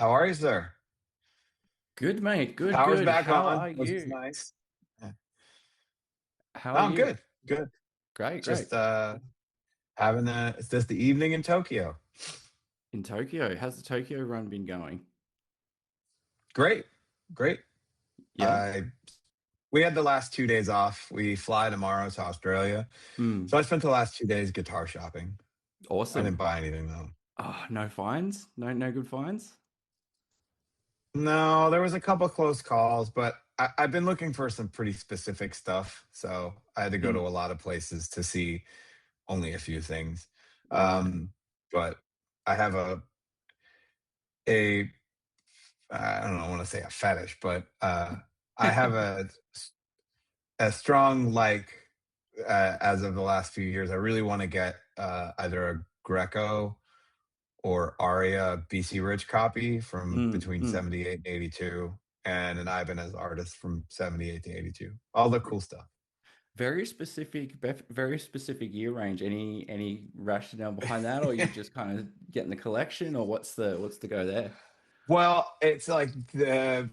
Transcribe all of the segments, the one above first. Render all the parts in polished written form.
How are you, sir? Good, mate. Good, Power's good. back How on, are which is you? nice. Yeah. How No, are I'm you? good. Good. Great, great. Just having it's just the evening in Tokyo. In Tokyo, how's the Tokyo run been going? Great. Great. Yeah. I We had the last 2 days off. We fly tomorrow to Australia. So Mm, I spent the last 2 days guitar shopping. I didn't awesome. buy anything though. Oh, no fines? No good fines? No, there was a couple close calls, but I've been looking for some pretty specific stuff. So I had to go to Mm, a lot of places to see only a few things. right. But I have a I don't know, I want to say a fetish, but I have a strong as of the last few years. I really want to get either a Greco or Aria BC Rich copy from Mm, between mm. 78 and 82, and an Ibanez artist from 78 to 82. All the cool stuff. Very specific year range. Any rationale behind that, or you just kind of getting the collection, or what's the go there? Well, it's like the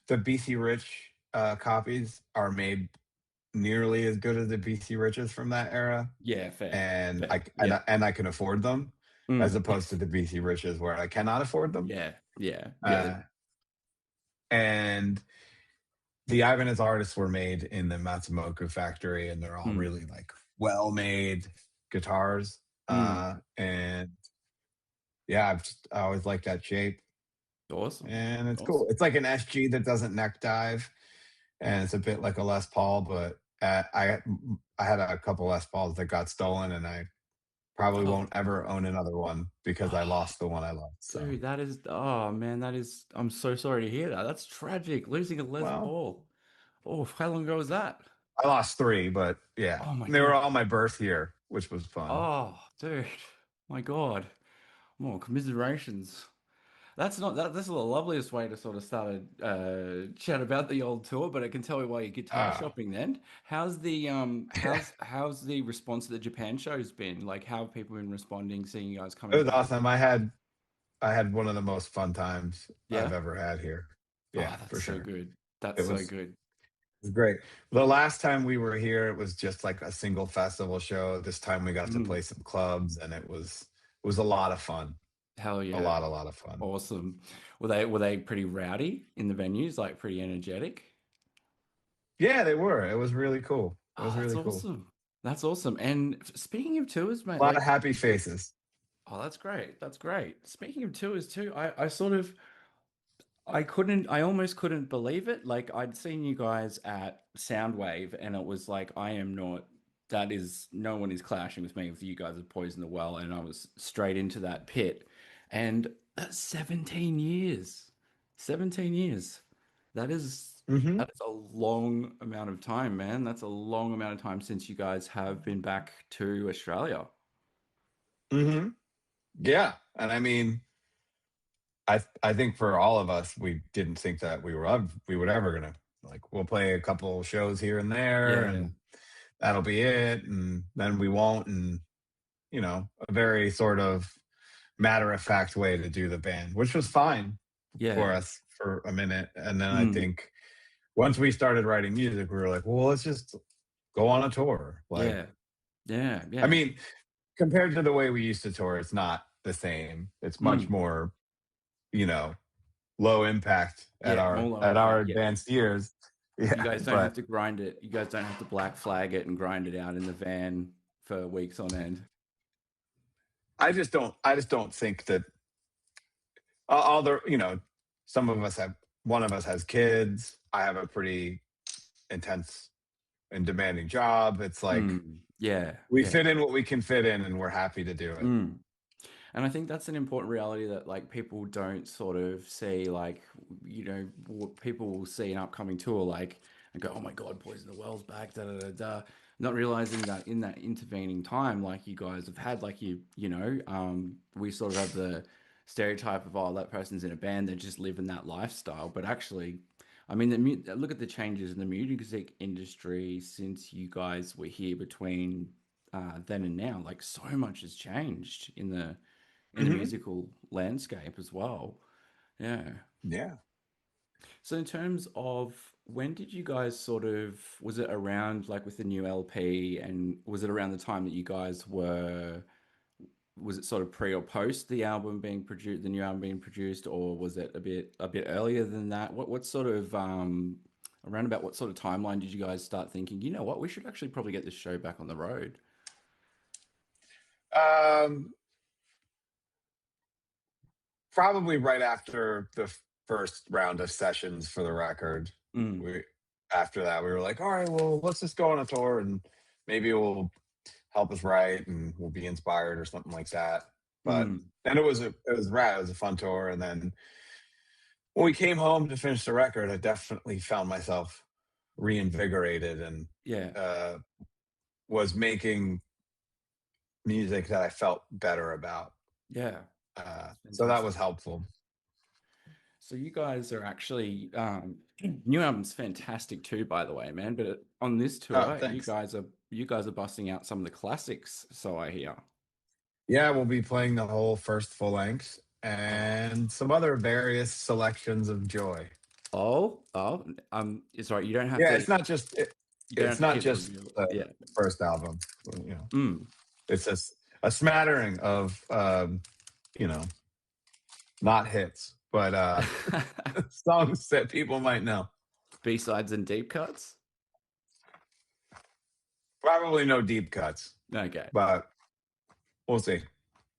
BC Rich copies are made nearly as good as the BC Riches from that era, Yeah, fair, and fair. Yeah. I can afford them, as Mm. opposed to the BC Riches where I cannot afford them. Yeah, yeah, yeah. Uh, and the Ibanez artists were made in the Matsumoto factory, and they're all Mm, really like well made guitars. mm. And yeah, I always like that shape, Awesome. and it's cool. Awesome. It's like an SG that doesn't neck dive, and it's a bit like a Les Paul, but I had a couple Les Pauls that got stolen, and I probably Oh, won't ever own another one because I oh, lost the one I loved. So, dude, oh man, I'm so sorry to hear that. That's tragic. Losing a Les well, Paul. Oh, how long ago was that? I lost three, but yeah, Oh my they were God. all my birth year, which was fun. Oh, dude. My God. More commiserations. That's the loveliest way to sort of start a chat about the old tour, but I can tell you why you're guitar Uh, shopping then. How's the response to the Japan shows been? Like how have people been responding, seeing you guys it coming was back? awesome. I had one of the most fun times I've Yeah? ever had here. Oh, Yeah, that's for so sure. good. That's It so was good. it was great. The last time we were here, it was just like a single festival show. This time we got to Mm, play some clubs, and it was a lot of fun. hell yeah. A lot of fun. Awesome. Were they pretty rowdy in the venues, like pretty energetic? Yeah, they were. It was really cool. It Oh, was that's really cool. awesome. That's awesome. And speaking of tours, A mate, lot of like, happy faces. oh, that's great. That's great. Speaking of tours too, I almost couldn't believe it. Like, I'd seen you guys at Soundwave, and it was like, no one is clashing with me. With you guys have poisoned the well, and I was straight into that pit. And that's 17 years. 17 years. That is Hmm. that is a long amount of time, man. That's a long amount of time since you guys have been back to Australia. Hmm. Yeah, and I mean, I think for all of us, we didn't think that we were ever gonna like we'll play a couple shows here and there, Yeah. and that'll be it, and then we won't, and a very sort of matter of fact way to do the band, which was fine for Yeah. us for a minute, and then I Mm. think once we started writing music, we were like, well, let's just go on a tour. Like, Yeah. Yeah. I Yeah. mean, compared to the way we used to tour, it's not the same. It's much Mm. more, you know, low impact Yeah. More low at our impact. Yeah. advanced years. You Yeah, guys don't have but to grind it. You guys don't have to black flag it and grind it out in the van for weeks on end. I just don't think that all the some of us have one of us has kids. I have a pretty intense and demanding job. It's like Mm. Yeah. we Yeah. fit in what we can fit in, and we're happy to do it. Mm. And I think that's an important reality that like people don't sort of see like people will see an upcoming tour like and go, oh my God, Poison the Well's back, da da da da. Not realizing that in that intervening time, like you guys have had, like we sort of have the stereotype of, oh, that person's in a band, they're just living that lifestyle. But actually, I mean, look at the changes in the music industry since you guys were here between then and now. Like so much has changed in the Hmm. musical landscape as well. Yeah. Yeah. So in terms of when did you guys sort of, was it around like with the new LP, and was it around the time that you guys were, was it sort of pre or post the album being produced, the new album being produced, or was it a bit earlier than that? What sort of around about what sort of timeline did you guys start thinking, you know what, we should actually probably get this show back on the road? Um, Probably right after the first round of sessions for the record. Mm, We After that we were like, all right, well, let's just go on a tour and maybe it will help us write and we'll be inspired or something like that. But mm, then it was rad. It was a fun tour. And then when we came home to finish the record, I definitely found myself reinvigorated and yeah, uh, was making music that I felt better about. yeah, it's So that was fantastic. helpful. So you guys are actually new album's fantastic too, by the way, man. But on this Oh, tour, you thanks. guys are you guys are busting out some of the classics, so I hear. Yeah, we'll be playing the whole first full length Oh, and some other various selections of joy. it's all right. You don't have Yeah, to. You don't it's have to not keep the just review. the Yeah. first album. Mm. It's just a smattering of you know, not hits, but songs that people might know. B-sides and deep cuts. Probably no deep cuts, Okay. but we'll see.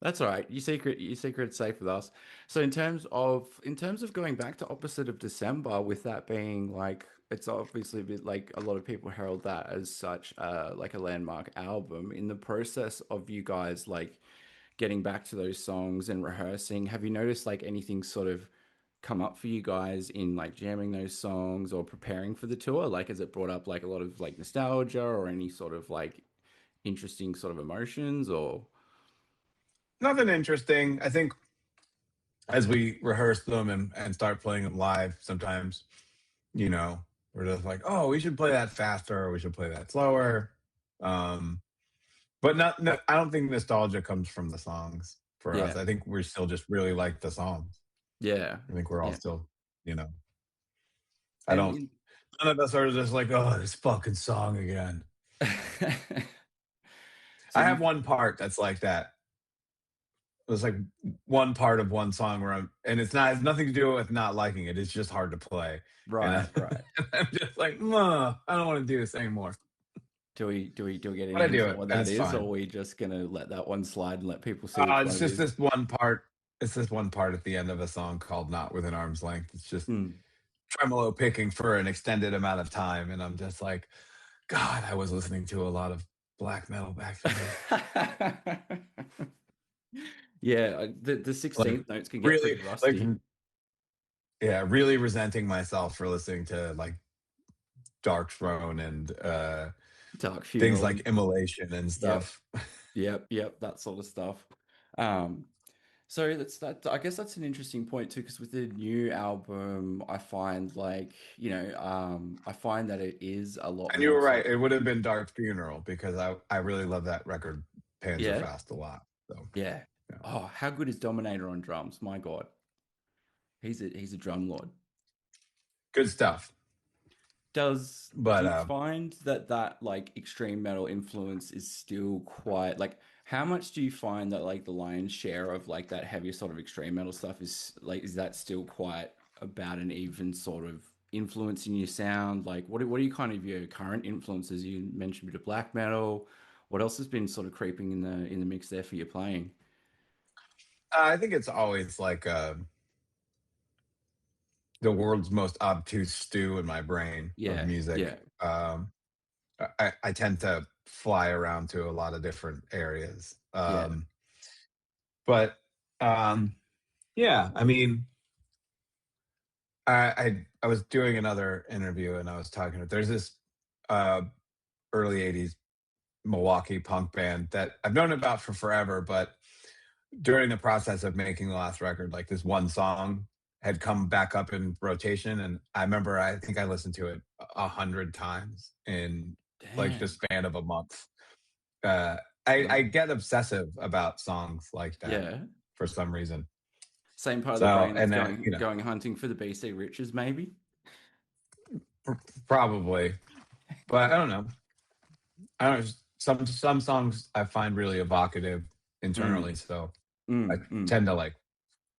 That's all right. Your secret's safe with us. So in terms of going back to opposite of December, with that being like it's obviously a bit like a lot of people herald that as such like a landmark album. In the process of you guys like getting back to those songs and rehearsing, have you noticed like anything sort of come up for you guys in like jamming those songs or preparing for the tour? Like has it brought up like a lot of like nostalgia or any sort of like interesting sort of emotions or Nothing interesting. I think as we rehearse them and start playing them live, sometimes, you know, we're just like, oh, we should play that faster or we should play that slower. Um, but not, no, I don't think nostalgia comes from the songs for us. yeah. I think we're still just really like the songs. Yeah. I think we're all Yeah. still, you know, I And don't, none of us are just like, oh, this fucking song again. so I do have you one part that's like that. It's like one part of one song where and it's nothing to do with not liking it. It's just hard to play. And right, right. I'm just like, I don't want to do this anymore. Do we get But any I do hint at it what and that it's is, or are fine. we just gonna let that one slide and let people see which one It's it just is? this one part. It's this one part at the end of a song called Not Within Arm's Length. It's just Hmm. tremolo picking for an extended amount of time. And I'm just like, God, I was listening to a lot of black metal back then. Yeah, the Like 16th notes can get really, pretty like, rusty. yeah, really resenting myself for listening to like Dark Throne and Dark things Funeral. like Immolation and Yep, stuff. yep, that sort of stuff. Um, so that's that. I guess that's an interesting point too, because with the new album, I find like, I find that it is a lot And you more were right. sort It of, would have been Dark Funeral because I really love that record, yeah, Panzerfast, a lot. So yeah. yeah, Oh, how good is Dominator on drums? My God, he's a drum lord. good stuff. Do But you find that like extreme metal influence is still quite like how much do you find that like the lion's share of like that heavier sort of extreme metal stuff is that still quite about an even sort of influence in your sound? Like what are you kind of your current influences? You mentioned a bit of black metal. What else has been sort of creeping in the mix there for your playing? I think it's always like the world's most obtuse stew in my brain of Yeah, music. yeah, I tend to fly around to a lot of different areas. yeah, But um, yeah, I mean, I was doing another interview and I was talking. There's this uh, early '80s Milwaukee punk band that I've known about for forever, but during the process of making the last record, like this one song had come back up in rotation, and I remember I think I listened to it 100 times in like the damn, span of a month. Uh, I wow, get obsessive about songs like that yeah. for some reason. Same part of the So, brain that's and going going hunting for the BC riches, maybe. pr- probably, but I don't know. I don't know. Some songs I find really evocative internally, Mm, so I mm, mm, tend to like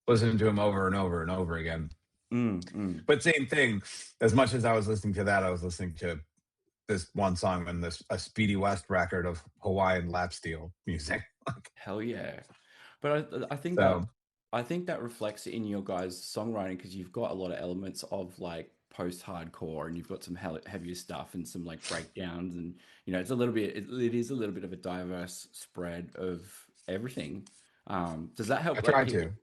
listen to them over and over and over again. mm, mm. But same thing, as much as I was listening to that, I was listening to this one song on this a Speedy West record of Hawaiian lap steel music. Hell yeah. But So I think that reflects in your guys' songwriting because you've got a lot of elements of like post-hardcore and you've got some heavier stuff and some like breakdowns and it's a little bit it is a little bit of a diverse spread of everything. Does that I help like try keep to. it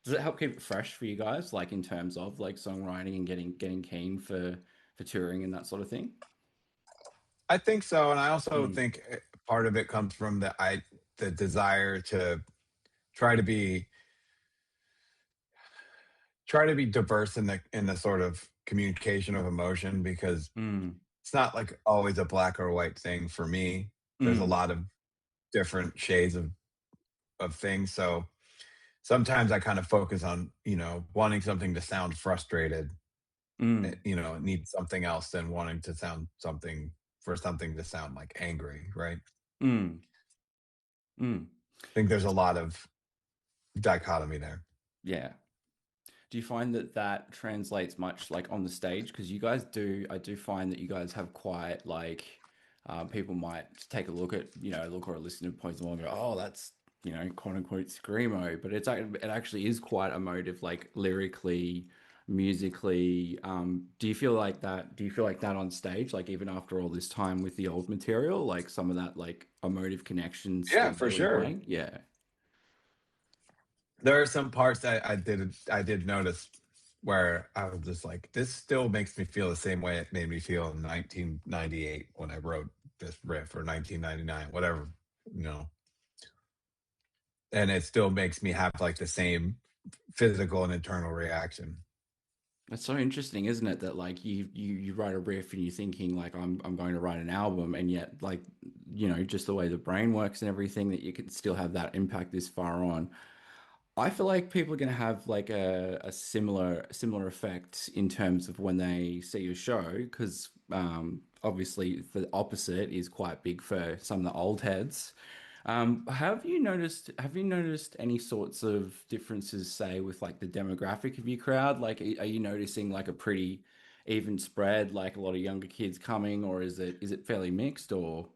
does it help keep it fresh for you guys like in terms of like songwriting and getting keen for touring and that sort of thing? I think so, and I also Mm, think part of it comes from the desire to try to be try to be diverse in the sort of communication of emotion because mm, it's not like always a black or white thing for me. There's a mm, lot of different shades of things. So sometimes I kind of focus on, wanting something to sound frustrated. mm, It needs something else than wanting to sound something for something to sound like angry, right? mm, mm. I think there's a lot of dichotomy there. Yeah. Do you find that that translates much like on the stage? Because you guys do, I do find that you guys have quite like people might take a look at, look or listen to Poison and go, oh, that's, quote unquote screamo, but it actually is quite emotive, like lyrically, musically. Do you feel like that? Do you feel like that on stage, like even after all this time with the old material, like some of that like emotive connection Yeah, still for there when you're sure. playing? Yeah. There are some parts that I did notice where I was just like, this still makes me feel the same way it made me feel in 1998 when I wrote this riff, or 1999, whatever, you know. And it still makes me have like the same physical and internal reaction. That's so interesting, isn't it? That like you write a riff and you're thinking like I'm going to write an album, and yet like just the way the brain works and everything that you can still have that impact this far on. I feel like people are going to have like a similar effect in terms of when they see a show because obviously the opposite is quite big for some of the old heads. Have you noticed any sorts of differences, say, with like the demographic of your crowd? Like, are you noticing like a pretty even spread, like a lot of younger kids coming, or is it fairly mixed or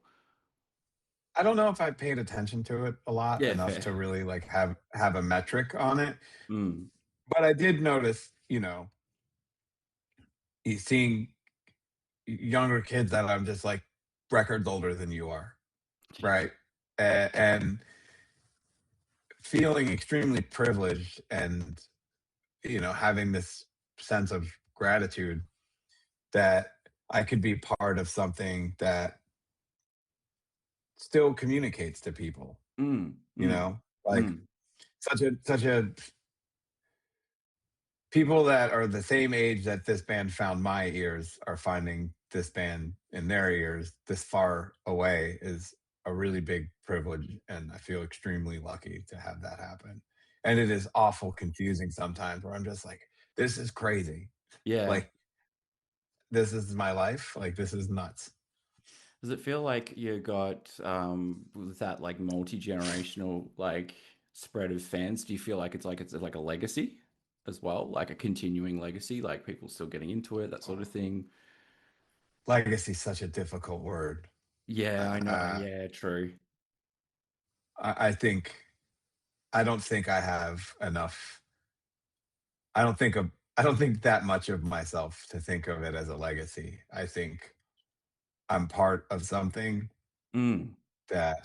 I don't know if I paid attention to it a lot yeah, enough fair. to really like have a metric on it, Mm. but I did notice, seeing younger kids that I'm just like records older than you are, right? And feeling extremely privileged and, having this sense of gratitude that I could be part of something that still communicates to people, Mm. you Mm. know, like Mm. such a people that are the same age that this band found my ears are finding this band in their ears this far away is a really big privilege, and I feel extremely lucky to have that happen. And it is awful confusing sometimes where I'm just like, this is crazy. Yeah. Like, this is my life. Like, this is nuts. Does it feel like you got with that like multi-generational like spread of fans? Do you feel like it's like a legacy as well, like a continuing legacy, like people still getting into it, that sort of thing? Legacy is such a difficult word. Yeah, I know. uh, Yeah, true. I think I don't think I have enough. I don't think that much of myself to think of it as a legacy. I think I'm part of something Mm, that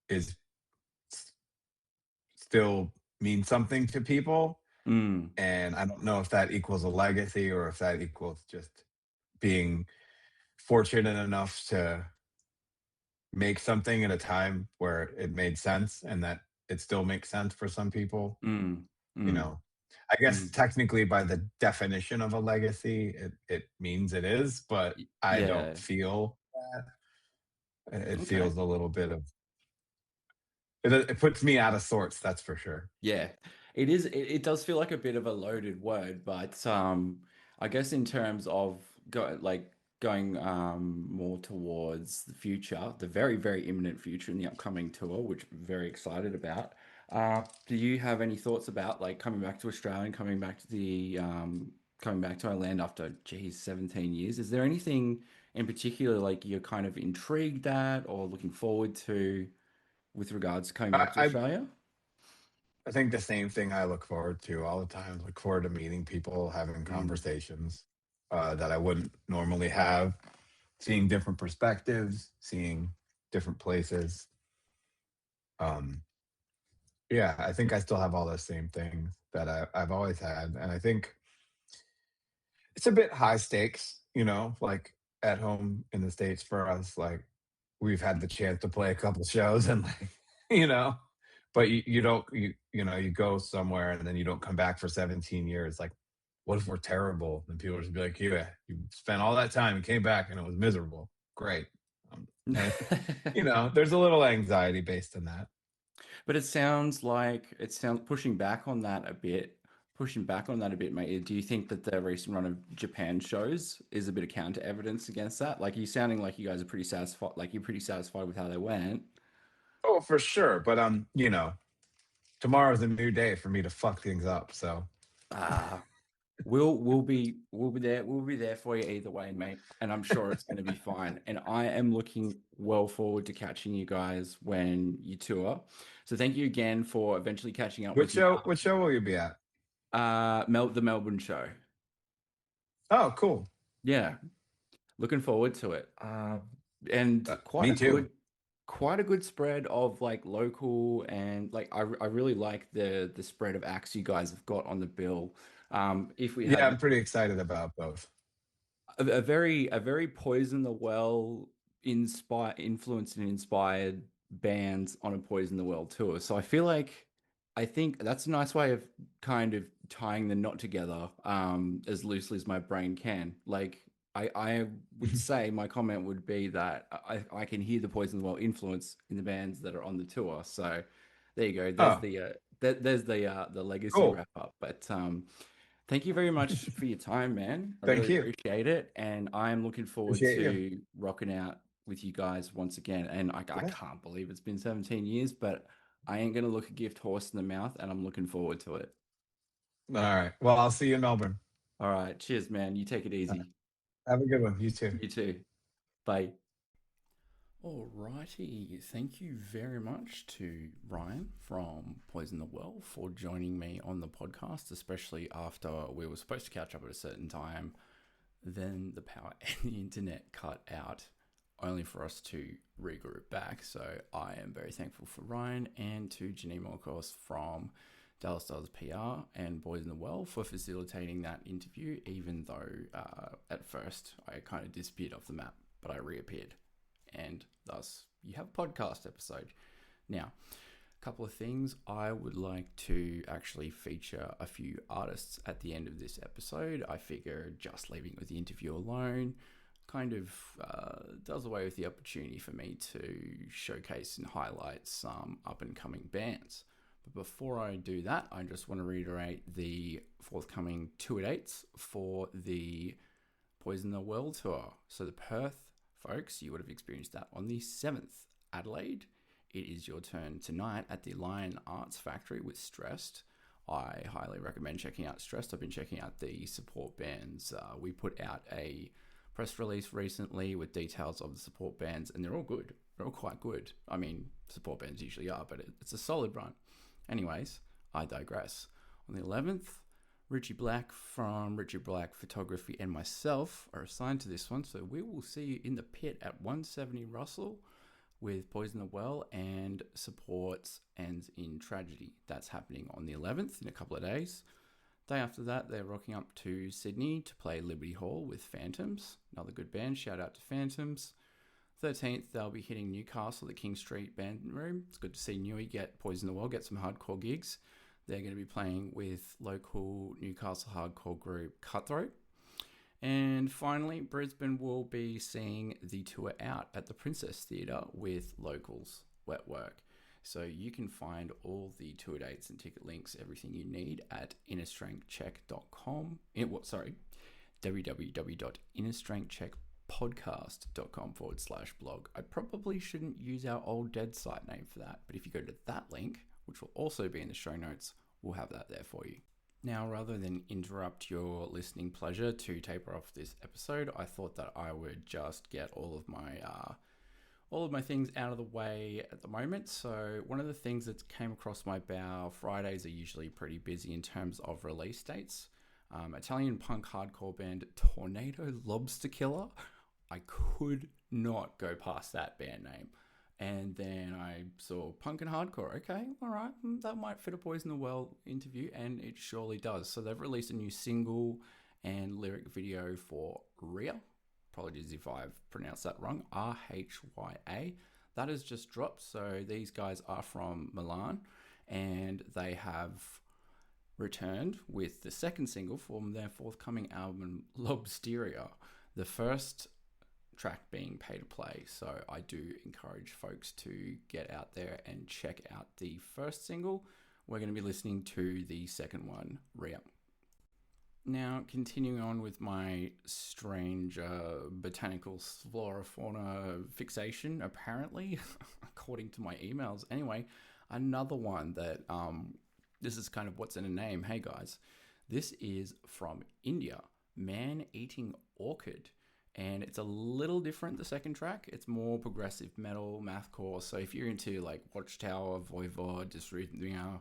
is still means something to people. mm, And I don't know if that equals a legacy or if that equals just being fortunate enough to make something at a time where it made sense and that it still makes sense for some people. mm, You mm, know, I guess mm. technically by the definition of a legacy, it means it is, but I don't Yeah. feel that. It Okay. feels a little bit of It puts me out of sorts, that's for sure. Yeah, it is. It does feel like a bit of a loaded word, but I guess in terms of going more towards the future, the very, very imminent future in the upcoming tour, which I'm very excited about. Do you have any thoughts about like coming back to Australia and coming back to our land after, geez, 17 years? Is there anything in particular like you're kind of intrigued at or looking forward to with regards to coming back to I Australia? I think the same thing I look forward to all the time. Look forward to meeting people, having Mm. conversations that I wouldn't normally have, seeing different perspectives, seeing different places. Um, yeah, I think I still have all those same things that I've always had, and I think it's a bit high stakes, like at home in the States for us, like we've had the chance to play a couple shows and like, you know, but you don't, you go somewhere and then you don't come back for 17 years. Like, what if we're terrible? And people just be like, yeah, you spent all that time and came back and it was miserable. Great. And, there's a little anxiety based in that. But it sounds pushing back on that a bit, pushing back on that a bit, mate. Do you think that the recent run of Japan shows is a bit of counter evidence against that? Like you sounding like you guys are pretty satisfied, like you're pretty satisfied with how they went. Oh, for sure. But, tomorrow's a new day for me to fuck things up. So, Ah, we'll be there for you either way, mate. And I'm sure it's going to be fine. And I am looking well forward to catching you guys when you tour. So thank you again for eventually catching up with me. what show will you be at? The Melbourne show. Oh, cool. Yeah, looking forward to it. And Me too. quite a good spread of like local and like I really like the spread of acts you guys have got on the bill. If we Yeah, had I'm pretty excited about both. a very Poison the Well influenced and inspired bands on a Poison the Well tour. So I think that's a nice way of kind of tying the knot together as loosely as my brain can. Like I would say my comment would be that I can hear the Poison the Well influence in the bands that are on the tour. So there you go. Oh, There's the legacy cool. wrap up. But thank you very much for your time, man. I Thank really you. appreciate it. And I am looking forward Appreciate you. to rocking out with you guys once again. And I Yeah. can't believe it's been 17 years, but I ain't going to look a gift horse in the mouth and I'm looking forward to it. All right. Well, I'll see you in Melbourne. All right. Cheers, man. You take it easy. Have a good one. You too. You too. Bye. Alrighty, thank you very much to Ryan from Poison the Well for joining me on the podcast, especially after we were supposed to catch up at a certain time. Then the power and the internet cut out, only for us to regroup back. So I am very thankful for Ryan and to Janine, of course, from Dallas Stars PR and Boys in the Well for facilitating that interview, even though at first I kind of disappeared off the map, but I reappeared. And thus, you have a podcast episode. Now, a couple of things. I would like to actually feature a few artists at the end of this episode. I figure just leaving with the interview alone kind of does away with the opportunity for me to showcase and highlight some up and coming bands. But before I do that, I just want to reiterate the forthcoming tour dates for the Poison the Well tour. So the Perth folks, you would have experienced that on the 7th. Adelaide, it is your turn tonight at the Lion Arts Factory with Stressed. I highly recommend checking out Stressed. I've been checking out the support bands. We put out a press release recently with details of the support bands, and they're all good. They're all quite good. I mean, support bands usually are, but it's a solid run. Anyways, I digress. On the 11th, Richie Black from Richie Black Photography and myself are assigned to this one, so we will see you in the pit at 170 Russell with Poison the Well and Supports Ends in Tragedy. That's happening on the 11th in a couple of days. Day after that, they're rocking up to Sydney to play Liberty Hall with Phantoms, another good band. Shout out to Phantoms. 13th, they'll be hitting Newcastle, the King Street Band Room. It's good to see Newey get Poison the Well, get some hardcore gigs. They're going to be playing with local Newcastle hardcore group Cutthroat. And finally, Brisbane will be seeing the tour out at the Princess Theatre with locals Wet Work. So you can find all the tour dates and ticket links, everything you need at innerstrengthcheck.com. www.innerstrengthcheckpodcast.com/blog. I probably shouldn't use our old dead site name for that, but if you go to that link, which will also be in the show notes, we'll have that there for you. Now, rather than interrupt your listening pleasure to taper off this episode, I thought that I would just get all of my things out of the way at the moment. So one of the things that came across my bow, Fridays are usually pretty busy in terms of release dates. Italian punk hardcore band Tornado Lobster Killer. I could not go past that band name. And then I saw punk and hardcore. Okay, all right, that might fit a Boys in the Well interview, and it surely does. So they've released a new single and lyric video for Rhya. Apologies if I've pronounced that wrong. RHYA. That has just dropped. So these guys are from Milan, and they have returned with the second single from their forthcoming album, Lobsteria. The first track being Pay to Play. So I do encourage folks to get out there and check out the first single. We're going to be listening to the second one, Rhya. Now, continuing on with my strange botanical flora fauna fixation, apparently, according to my emails. Anyway, another one that, this is kind of what's in a name. Hey guys, this is from India, Man-Eating Orchid. And it's a little different, the second track. It's more progressive metal, mathcore. So if you're into like Watchtower, Voivod, Dysrhythmia,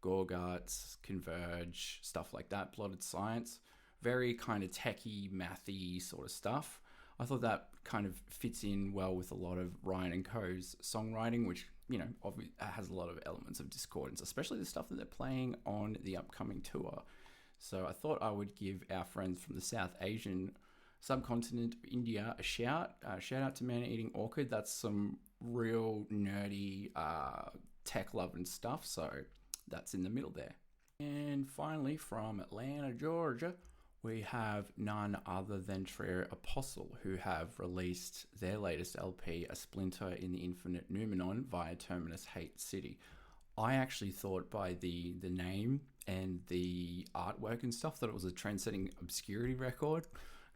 Gorguts, Converge, stuff like that, Blotted Science, very kind of techie, mathy sort of stuff. I thought that kind of fits in well with a lot of Ryan and Co.'s songwriting, which, you know, obviously has a lot of elements of discordance, especially the stuff that they're playing on the upcoming tour. So I thought I would give our friends from the South Asian subcontinent of India a shout. Shout out to Man-Eating Orchid. That's some real nerdy tech loving stuff. So that's in the middle there. And finally, from Atlanta, Georgia, we have none other than Trio Apostle, who have released their latest LP, A Splinter in the Infinite Numenon, via Terminus Hate City. I actually thought by the name and the artwork and stuff that it was a trend-setting obscurity record.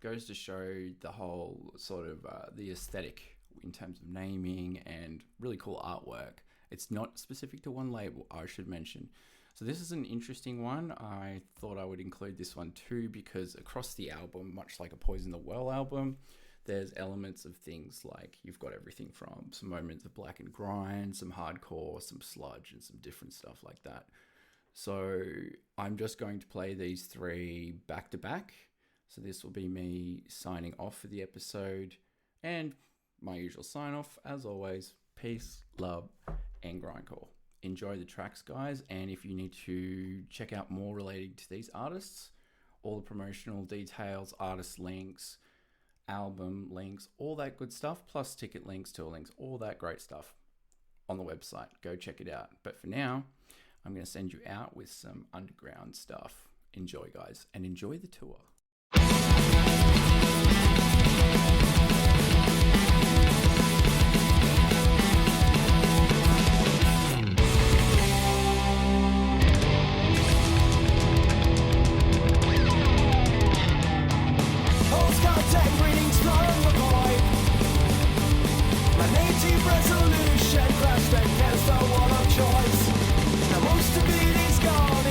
Goes to show the whole sort of the aesthetic in terms of naming and really cool artwork. It's not specific to one label, I should mention. So this is an interesting one. I thought I would include this one too because across the album, much like a Poison the Well album, there's elements of things like you've got everything from some moments of black and grind, some hardcore, some sludge, and some different stuff like that. So I'm just going to play these three back to back. So this will be me signing off for the episode, and my usual sign off, as always, peace, love, and grindcore. Enjoy the tracks, guys, and if you need to check out more related to these artists, all the promotional details, artist links, album links, all that good stuff, plus ticket links, tour links, all that great stuff on the website. Go check it out. But for now, I'm going to send you out with some underground stuff. Enjoy, guys, and enjoy the tour. Resolution crashed against the wall of choice. Now most of it is gone.